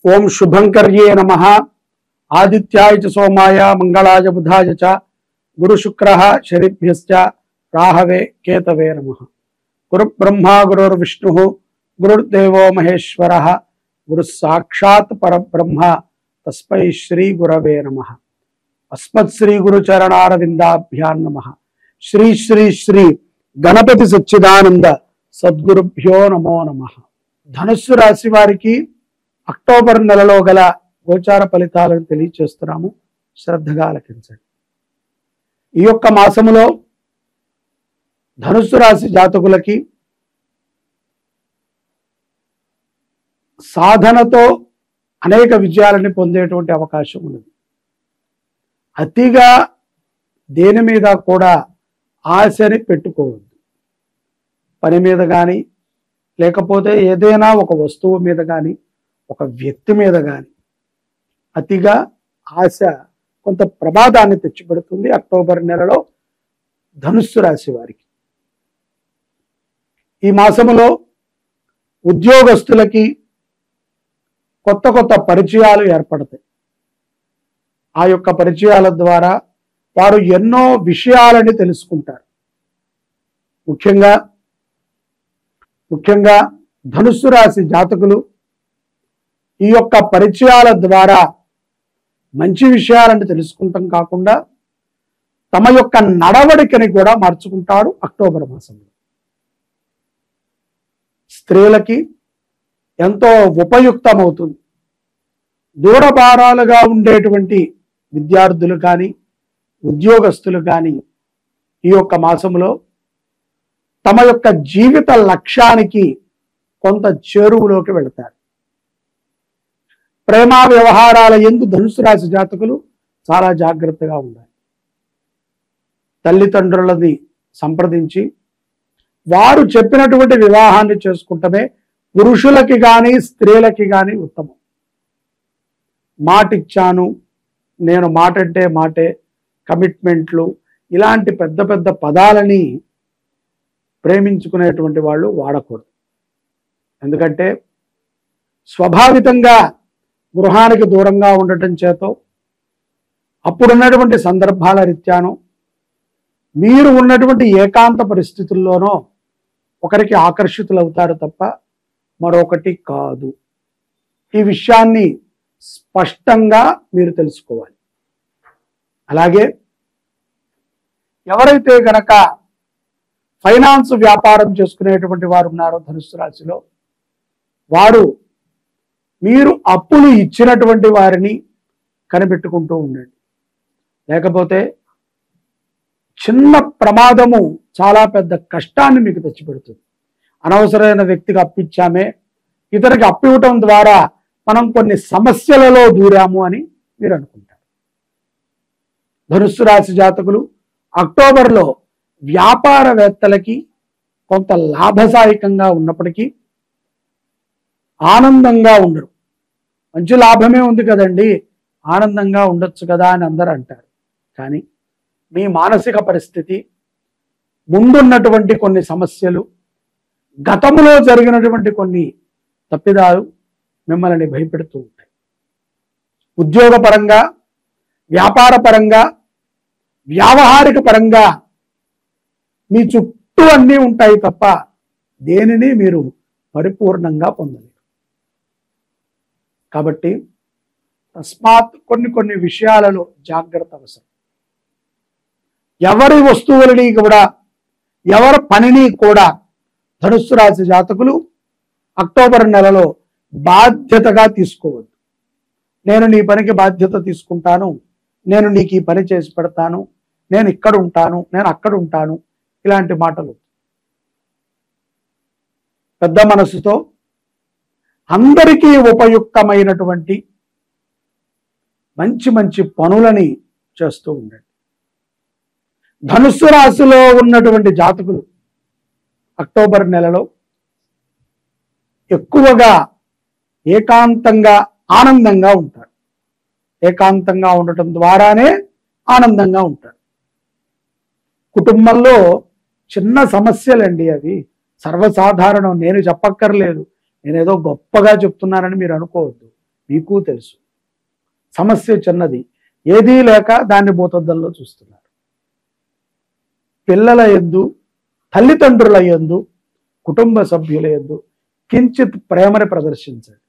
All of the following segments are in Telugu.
ఓం శుభంకర్యే నమః ఆదిత్యాయ చ సోమాయ మంగళాయ బుధాయ చ గురు శుక్రః శనిభ్యశ్చ రాహవే కేతవే నమః. గురు బ్రహ్మ గురుర్ విష్ణుః గురుర్దేవో మహేశ్వరః గురు సాక్షాత్ పరబ్రహ్మ తస్మై శ్రీ గురవే నమః. అస్మత్ శ్రీ గురు చరణారవిందాభ్యాం నమః. శ్రీ శ్రీ శ్రీ గణపతి సచ్చిదానంద సద్గురుభ్యో నమో నమః. ధనుస్సు రాశి వారికి అక్టోబర్ నెలలో గల గోచార ఫలితాలను తెలియచేస్తున్నాము, శ్రద్ధగా ఆలకించండి. ఈ యొక్క మాసములో ధనుస్సు రాశి జాతకులకి సాధనతో అనేక విజయాలని పొందేటువంటి అవకాశం ఉన్నది. అతిగా దేని మీద కూడా ఆశని పెట్టుకోవద్దు. పని మీద కానీ, లేకపోతే ఏదైనా ఒక వస్తువు మీద కానీ, ఒక వ్యక్తి మీద కానీ అతిగా ఆశ కొంత ప్రమాదాన్ని తెచ్చిపెడుతుంది అక్టోబర్ నెలలో ధనుస్సు రాశి వారికి. ఈ మాసములో ఉద్యోగస్తులకి కొత్త కొత్త పరిచయాలు ఏర్పడతాయి. ఆ యొక్క పరిచయాల ద్వారా వారు ఎన్నో విషయాలని తెలుసుకుంటారు. ముఖ్యంగా ధనుస్సు రాశి జాతకులు ఈ యొక్క పరిచయాల ద్వారా మంచి విషయాలను తెలుసుకుంటాం కాకుండా తమ యొక్క నడవడికని కూడా మార్చుకుంటారు అక్టోబర్ మాసంలో. స్త్రీలకి ఎంతో ఉపయుక్తమవుతుంది. దూరభారాలుగా ఉండేటువంటి విద్యార్థులు కానీ, ఉద్యోగస్తులు కానీ ఈ యొక్క మాసంలో తమ యొక్క జీవిత లక్ష్యానికి కొంత చేరువులోకి వెళతారు. ప్రేమ వ్యవహారాల యందు ధనుసు రాశి జాతకులు చాలా జాగ్రత్తగా ఉండాలి. తల్లిదండ్రులని సంప్రదించి వారు చెప్పినటువంటి వివాహాన్ని చేసుకుంటమే పురుషులకి కానీ స్త్రీలకి కానీ ఉత్తమం. మాటిచ్చాను, నేను మాట అంటే మాటే, కమిట్మెంట్లు ఇలాంటి పెద్ద పెద్ద పదాలని ప్రేమించుకునేటువంటి వాళ్ళు వాడకూడదు. ఎందుకంటే స్వభావితంగా గృహానికి దూరంగా ఉండటం చేతో అప్పుడున్నటువంటి సందర్భాల రీత్యానో మీరు ఉన్నటువంటి ఏకాంత పరిస్థితుల్లోనో ఒకరికి ఆకర్షితులవుతారు తప్ప మరొకటి కాదు. ఈ విషయాన్ని స్పష్టంగా మీరు తెలుసుకోవాలి. అలాగే ఎవరైతే గనక ఫైనాన్స్ వ్యాపారం చేసుకునేటువంటి వారు ఉన్నారో ధనుస్సు రాశిలో, వారు మీరు అప్పులు ఇచ్చినటువంటి వారిని కనిపెట్టుకుంటూ ఉండండి. లేకపోతే చిన్న ప్రమాదము చాలా పెద్ద కష్టాన్ని మీకు తెచ్చిపెడుతుంది. అనవసరమైన వ్యక్తికి అప్పిచ్చామే, ఇతనికి అప్పివ్వటం ద్వారా మనం కొన్ని సమస్యలలో దూరాము అని మీరు అనుకుంటారు. ధనుస్సు రాశి జాతకులు అక్టోబర్లో వ్యాపారవేత్తలకి కొంత లాభసాయకంగా ఉన్నప్పటికీ ఆనందంగా ఉండరు. మంచి లాభమే ఉంది కదండి, ఆనందంగా ఉండొచ్చు కదా అని అందరూ అంటారు. కానీ మీ మానసిక పరిస్థితి, ముందున్నటువంటి కొన్ని సమస్యలు, గతంలో జరిగినటువంటి కొన్ని తప్పిదాలు మిమ్మల్ని భయపెడుతూ ఉంటాయి. ఉద్యోగపరంగా, వ్యాపార పరంగా, వ్యావహారిక పరంగా మీ చుట్టూ అన్నీ ఉంటాయి తప్ప దేనిని మీరు పరిపూర్ణంగా పొందలేరు. కాబట్టి తస్మాత్ కొన్ని విషయాలలో జాగ్రత్త అవసరం. ఎవరి వస్తువులని కూడా, ఎవరి పనిని కూడా ధనుస్సు రాశి జాతకులు అక్టోబర్ నెలలో బాధ్యతగా తీసుకోవద్దు. నేను నీ పనికి బాధ్యత తీసుకుంటాను, నేను నీకు ఈ పని చేసి పెడతాను, నేను ఇక్కడ ఉంటాను, నేను అక్కడ ఉంటాను, ఇలాంటి మాటలు. పెద్ద మనసుతో అందరికీ ఉపయుక్తమైనటువంటి మంచి పనులని చేస్తూ ఉండండి. ధనుస్సు రాశిలో ఉన్నటువంటి జాతకులు అక్టోబర్ నెలలో ఎక్కువగా ఏకాంతంగా ఆనందంగా ఉంటారు. ఏకాంతంగా ఉండటం ద్వారానే ఆనందంగా ఉంటారు. కుటుంబంలో చిన్న సమస్యలండి అవి, సర్వసాధారణం. నేను చెప్పక్కర్లేదు, నేనేదో గొప్పగా చెప్తున్నానని మీరు అనుకోవద్దు. మీకు తెలుసు. సమస్య చిన్నది, ఏదీ లేక దాన్ని భూతద్దంలో చూస్తున్నారు. పిల్లల యందు, తల్లిదండ్రుల యందు, కుటుంబ సభ్యుల యందు కించిత్ ప్రేమని ప్రదర్శించండి.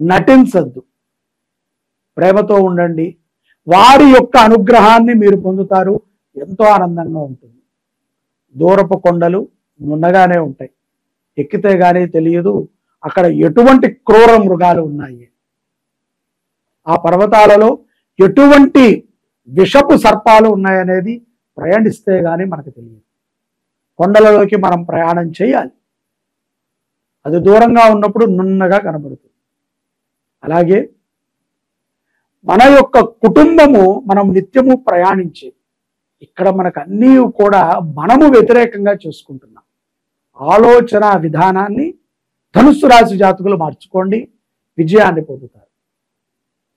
నటించద్దు, ప్రేమతో ఉండండి. వారి యొక్క అనుగ్రహాన్ని మీరు పొందుతారు. ఎంతో ఆనందంగా ఉంటుంది. దూరపు కొండలు నున్నగానే ఉంటాయి, ఎక్కితే గానీ తెలియదు అక్కడ ఎటువంటి క్రూర మృగాలు ఉన్నాయి. ఆ పర్వతాలలో ఎటువంటి విషపు సర్పాలు ఉన్నాయనేది ప్రయాణిస్తే గానీ మనకు తెలియదు. కొండలలోకి మనం ప్రయాణం చేయాలి. అది దూరంగా ఉన్నప్పుడు నున్నగా కనబడుతుంది. అలాగే మన యొక్క కుటుంబము మనం నిత్యము ప్రయాణించే, ఇక్కడ మనకు అన్నీ కూడా మనము వ్యతిరేకంగా చేసుకుంటున్నాం. ఆలోచన విధానాన్ని ధనుస్సు రాశి జాతకులు మార్చుకోండి, విజయాన్ని పొందుతారు.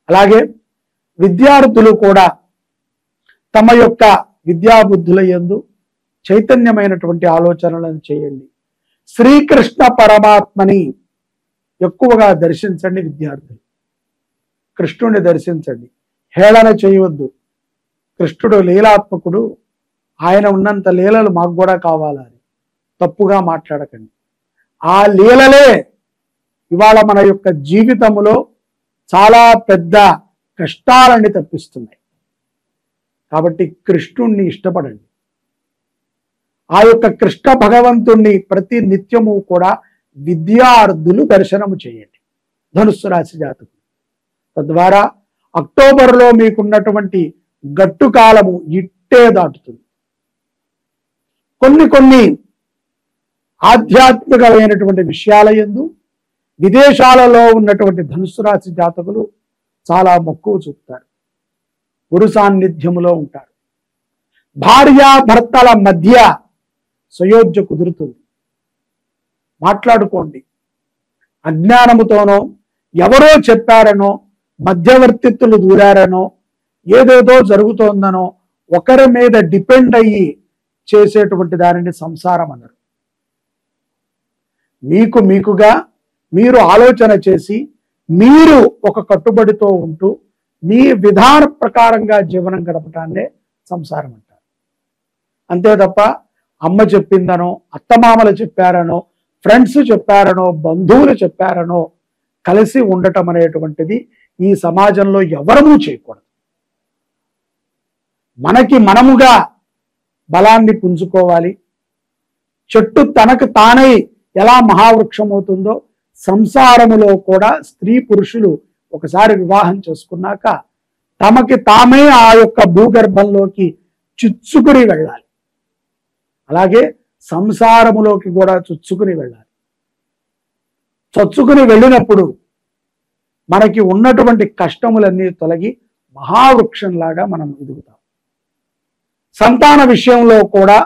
అలాగే విద్యార్థులు కూడా తమ యొక్క విద్యాబుద్ధుల యందు చైతన్యమైనటువంటి ఆలోచనలను చేయండి. శ్రీకృష్ణ పరమాత్మని ఎక్కువగా దర్శించండి. విద్యార్థులు కృష్ణుడిని దర్శించండి, హేళన చేయవద్దు. కృష్ణుడు లీలాత్మకుడు, ఆయన ఉన్నంత లీలలు మాకు కూడా కావాలని తప్పుగా మాట్లాడకండి. ఆ లీలలే ఇవాళ మన యొక్క జీవితంలో చాలా పెద్ద కష్టాలని తప్పిస్తున్నాయి. కాబట్టి కృష్ణుణ్ణి ఇష్టపడండి. ఆ యొక్క కృష్ణ భగవంతుణ్ణి ప్రతి నిత్యము కూడా విద్యార్థులు దర్శనము చేయండి, ధనుస్సు రాశి జాతకులు. తద్వారా అక్టోబర్లో మీకున్నటువంటి గట్టు కాలము ఇట్టే దాటుతుంది. కొన్ని ఆధ్యాత్మికమైనటువంటి విషయాల యందు విదేశాలలో ఉన్నటువంటి ధనుస్సు రాశి జాతకులు చాలా మక్కువ చూపుతారు. గురు సాన్నిధ్యములో ఉంటారు. భార్యాభర్తల మధ్య సయోధ్య కుదురుతుంది. మాట్లాడుకోండి. అజ్ఞానముతోనో, ఎవరో చెప్పారనో, మధ్యవర్తిత్తులు దూరారనో, ఏదేదో జరుగుతోందనో ఒకరి మీద డిపెండ్ అయ్యి చేసేటువంటి దానిని సంసారం అన్నారు. మీకుగా మీరు ఆలోచన చేసి మీరు ఒక కట్టుబడితో ఉంటూ మీ విధాన ప్రకారంగా జీవనం గడపటాన్నే సంసారం అంటారు. అంతే తప్ప అమ్మ చెప్పిందనో, అత్తమామలు చెప్పారనో, ఫ్రెండ్స్ చెప్పారనో, బంధువులు చెప్పారనో కలిసి ఉండటం అనేటువంటిది ఈ సమాజంలో ఎవరూ చేయకూడదు. మనకి మనముగా బలాన్ని పుంజుకోవాలి. చెట్టు తనకు తానై ఎలా మహావృక్షం అవుతుందో సంసారములో కూడా స్త్రీ పురుషులు ఒకసారి వివాహం చేసుకున్నాక తమకి తామే ఆ యొక్క భూగర్భంలోకి చుచ్చుకుని వెళ్ళాలి. అలాగే సంసారములోకి కూడా చుచ్చుకుని వెళ్ళాలి. చొచ్చుకుని వెళ్ళినప్పుడు మనకి ఉన్నటువంటి కష్టములన్నీ తొలగి మహావృక్షంలాగా మనం ఎదుగుతాం. సంతాన విషయంలో కూడా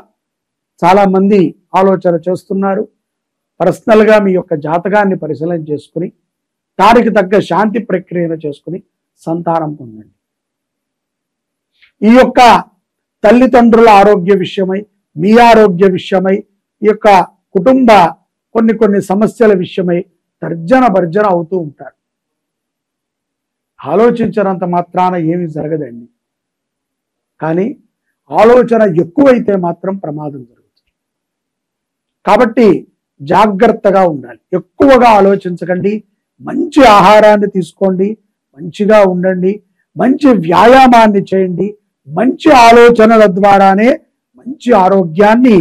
చాలా మంది ఆలోచన చేస్తున్నారు. పర్సనల్గా మీ యొక్క జాతకాన్ని పరిశీలన చేసుకుని దానికి తగ్గ శాంతి ప్రక్రియను చేసుకుని సంతానం పొందండి. ఈ యొక్క తల్లిదండ్రుల ఆరోగ్య విషయమై, మీ ఆరోగ్య విషయమై, ఈ యొక్క కుటుంబ కొన్ని సమస్యల విషయమై తర్జన భర్జన అవుతూ ఉంటారు. ఆలోచించినంత మాత్రాన ఏమీ జరగదండి. కానీ ఆలోచన ఎక్కువైతే మాత్రం ప్రమాదం జరుగుతుంది. కాబట్టి జాగ్రత్తగా ఉండాలి. ఎక్కువగా ఆలోచించకండి. మంచి ఆహారాన్ని తీసుకోండి, మంచిగా ఉండండి, మంచి వ్యాయామాన్ని చేయండి. మంచి ఆలోచనల ద్వారానే మంచి ఆరోగ్యాన్ని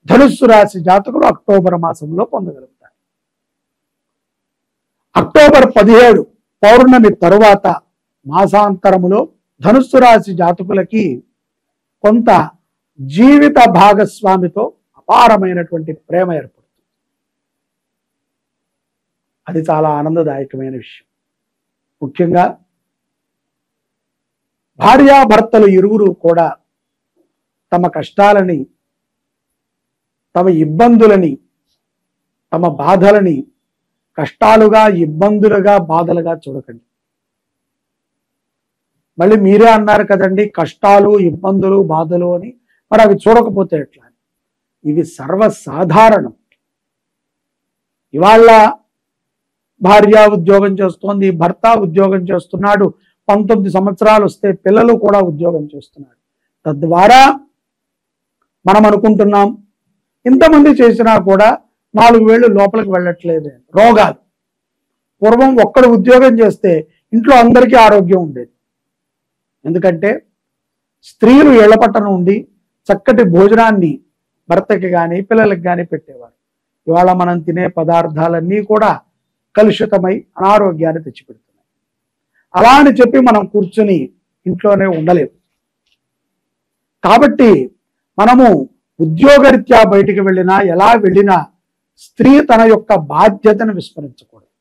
ధనుస్సు రాశి జాతకులు అక్టోబర్ మాసంలో పొందగలుగుతారు. అక్టోబర్ 17 పౌర్ణమి తరువాత మాసాంతరములో ధనుస్సు రాశి జాతకులకి కొంత జీవిత భాగస్వామితో అపారమైనటువంటి ప్రేమ ఏర్పడుతుంది. అది చాలా ఆనందదాయకమైన విషయం. ముఖ్యంగా భార్యాభర్తలు ఇరువురు కూడా తమ కష్టాలని, తమ ఇబ్బందులని, తమ బాధలని కష్టాలుగా, ఇబ్బందులుగా, బాధలుగా చూడకండి. మళ్ళీ మీరే అన్నారు కదండి కష్టాలు, ఇబ్బందులు, బాధలు అని. మరి అవి చూడకపోతే ఎట్లా? ఇవి సర్వసాధారణం. ఇవాళ భార్య ఉద్యోగం చేస్తోంది, భర్త ఉద్యోగం చేస్తున్నాడు, 19 సంవత్సరాలు వస్తే పిల్లలు కూడా ఉద్యోగం చేస్తున్నాడు. తద్వారా మనం అనుకుంటున్నాం ఇంతమంది చేసినా కూడా 4 వేళ్ళు లోపలికి వెళ్ళట్లేదు. రోగాలు. పూర్వం ఒక్కడు ఉద్యోగం చేస్తే ఇంట్లో అందరికీ ఆరోగ్యం ఉండేది. ఎందుకంటే స్త్రీలు ఇళ్లపట్టణ ఉండి చక్కటి భోజనాన్ని భర్తకి కానీ పిల్లలకి కానీ పెట్టేవారు. ఇవాళ మనం తినే పదార్థాలన్నీ కూడా కలుషితమై అనారోగ్యాన్ని తెచ్చిపెడుతున్నాయి. అలా అని చెప్పి మనం కూర్చుని ఇంట్లోనే ఉండలేము. కాబట్టి మనము ఉద్యోగరీత్యా బయటికి వెళ్ళినా ఎలా వెళ్ళినా స్త్రీ తన యొక్క బాధ్యతను విస్మరించకూడదు.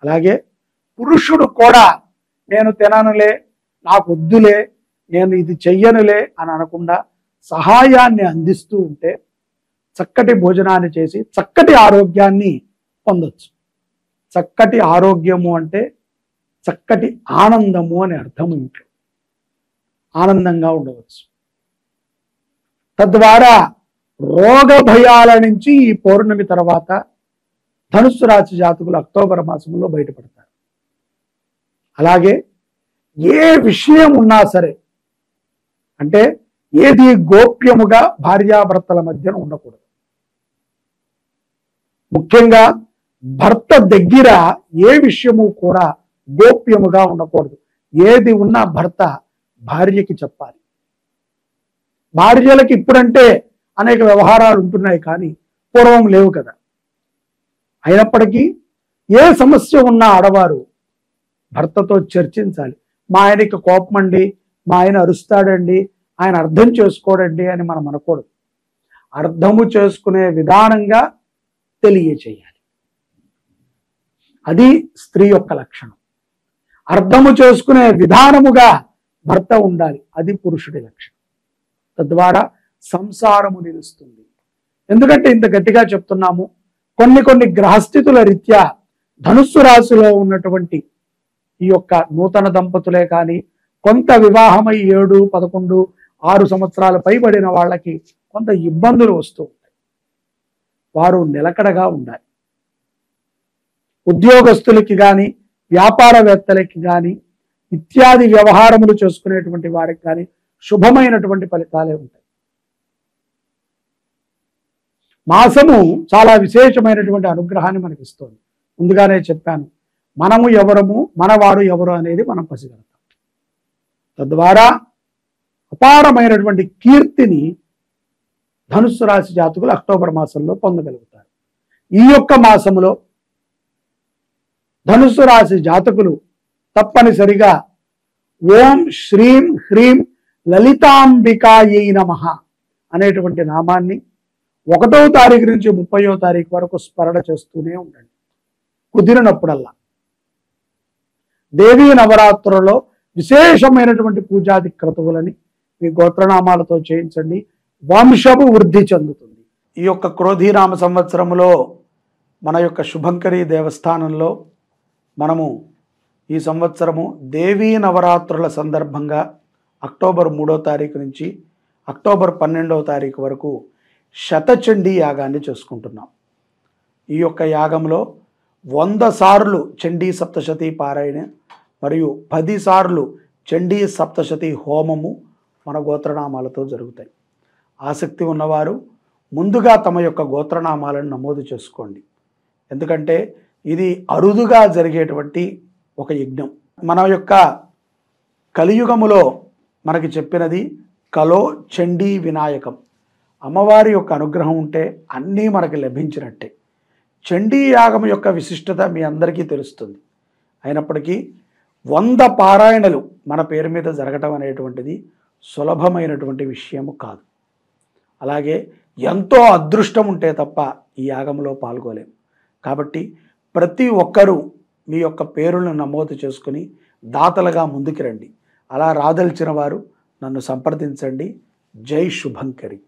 అలాగే పురుషుడు కూడా నేను తిననులే, నాకు వద్దులే, నేను ఇది చెయ్యనులే అని అనకుండా సహాయాన్ని అందిస్తూ ఉంటే చక్కటి భోజనాన్ని చేసి చక్కటి ఆరోగ్యాన్ని పొందొచ్చు. చక్కటి ఆరోగ్యము అంటే చక్కటి ఆనందము అని అర్థం. ఇంట్లో ఆనందంగా ఉండవచ్చు. తద్వారా రోగ భయాల నుంచి ఈ పౌర్ణమి తర్వాత ధనుస్సు రాశి జాతకులు అక్టోబర్ మాసంలో బయటపడతారు. అలాగే ఏ విషయం ఉన్నా సరే, అంటే ఏది గోప్యముగా భార్యాభర్తల మధ్యన ఉండకూడదు. ముఖ్యంగా భర్త దగ్గర ఏ విషయము కూడా గోప్యముగా ఉండకూడదు. ఏది ఉన్నా భర్త భార్యకి చెప్పాలి. భార్యలకి ఇప్పుడంటే అనేక వ్యవహారాలు ఉంటున్నాయి, కానీ పూర్వం లేవు కదా. అయినప్పటికీ ఏ సమస్య ఉన్నా ఆడవారు భర్తతో చర్చించాలి. మా ఆయనకి కోపం అండి, మా ఆయన అరుస్తాడండి, ఆయన అర్థం చేసుకోడండి అని మనం అనకూడదు. అర్థము చేసుకునే విధానంగా తెలియచేయాలి. అది స్త్రీ యొక్క లక్షణం. అర్థము చేసుకునే విధానముగా భర్త ఉండాలి. అది పురుషుడి లక్షణం. తద్వారా సంసారము నిలుస్తుంది. ఎందుకంటే ఇంత గట్టిగా చెప్తున్నాము, కొన్ని గ్రహస్థితుల రీత్యా ధనుస్సు రాశిలో ఉన్నటువంటి ఈ యొక్క నూతన దంపతులే కానీ కొంత వివాహమై 7, 11, 6 సంవత్సరాలు పైబడిన వాళ్ళకి కొంత ఇబ్బందులు వస్తూ ఉంటాయి. వారు నిలకడగా ఉండాలి. ఉద్యోగస్తులకి కానీ వ్యాపారవేత్తలకి కానీ ఇత్యాది వ్యవహారములు చేసుకునేటువంటి వారికి కానీ శుభమైనటువంటి ఫలితాలే ఉంటాయి. మాసము చాలా విశేషమైనటువంటి అనుగ్రహాన్ని మనకి ఇస్తుంది. ముందుగానే చెప్పాను, మనము ఎవరము, మనవాడు ఎవరు అనేది మనం పసిగడతాం. తద్వారా అపారమైనటువంటి కీర్తిని ధనుస్సు రాశి జాతకులు అక్టోబర్ మాసంలో పొందగలుగుతారు. ఈ యొక్క మాసములో ధనుస్సు రాశి జాతకులు తప్పనిసరిగా ఓం శ్రీం హ్రీం లలితాంబికాయై నమః అనేటువంటి నామాన్ని 1వ తారీఖు నుంచి 30వ తారీఖు వరకు స్మరణ చేస్తూనే ఉండండి కుదిరినప్పుడల్లా. దేవీ నవరాత్రులలో విశేషమైనటువంటి పూజాది క్రతువులని మీ గోత్రనామాలతో చేయించండి. వంశము వృద్ధి చెందుతుంది. ఈ యొక్క క్రోధీనామ సంవత్సరంలో మన యొక్క శుభంకరి దేవస్థానంలో మనము ఈ సంవత్సరము దేవీ నవరాత్రుల సందర్భంగా అక్టోబర్ 3వ తారీఖు నుంచి అక్టోబర్ 12వ తారీఖు వరకు శతచండీ యాగాన్ని చేసుకుంటున్నాం. ఈ యొక్క యాగంలో 100 సార్లు చండీ సప్తశతి పారాయణ మరియు 10 సార్లు చండీ సప్తశతి హోమము మన గోత్రనామాలతో జరుగుతాయి. ఆసక్తి ఉన్నవారు ముందుగా తమ యొక్క గోత్రనామాలను నమోదు చేసుకోండి. ఎందుకంటే ఇది అరుదుగా జరిగేటువంటి ఒక యజ్ఞం. మన యొక్క కలియుగములో మనకి చెప్పినది కలో చండీ వినాయకం. అమ్మవారి యొక్క అనుగ్రహం ఉంటే అన్నీ మనకి లభించినట్టే. చండీ యాగం యొక్క విశిష్టత మీ అందరికీ తెలుస్తుంది. అయినప్పటికీ 100 పారాయణలు మన పేరు మీద జరగటం అనేటువంటిది సులభమైనటువంటి విషయము కాదు. అలాగే ఎంతో అదృష్టం ఉంటే తప్ప ఈ యాగంలో పాల్గొలేము. కాబట్టి ప్రతి ఒక్కరూ మీ యొక్క పేరులను నమోదు చేసుకుని దాతలుగా ముందుకు రండి. అలా రాదలిచిన వారు నన్ను సంప్రదించండి. జై శుభంకరి.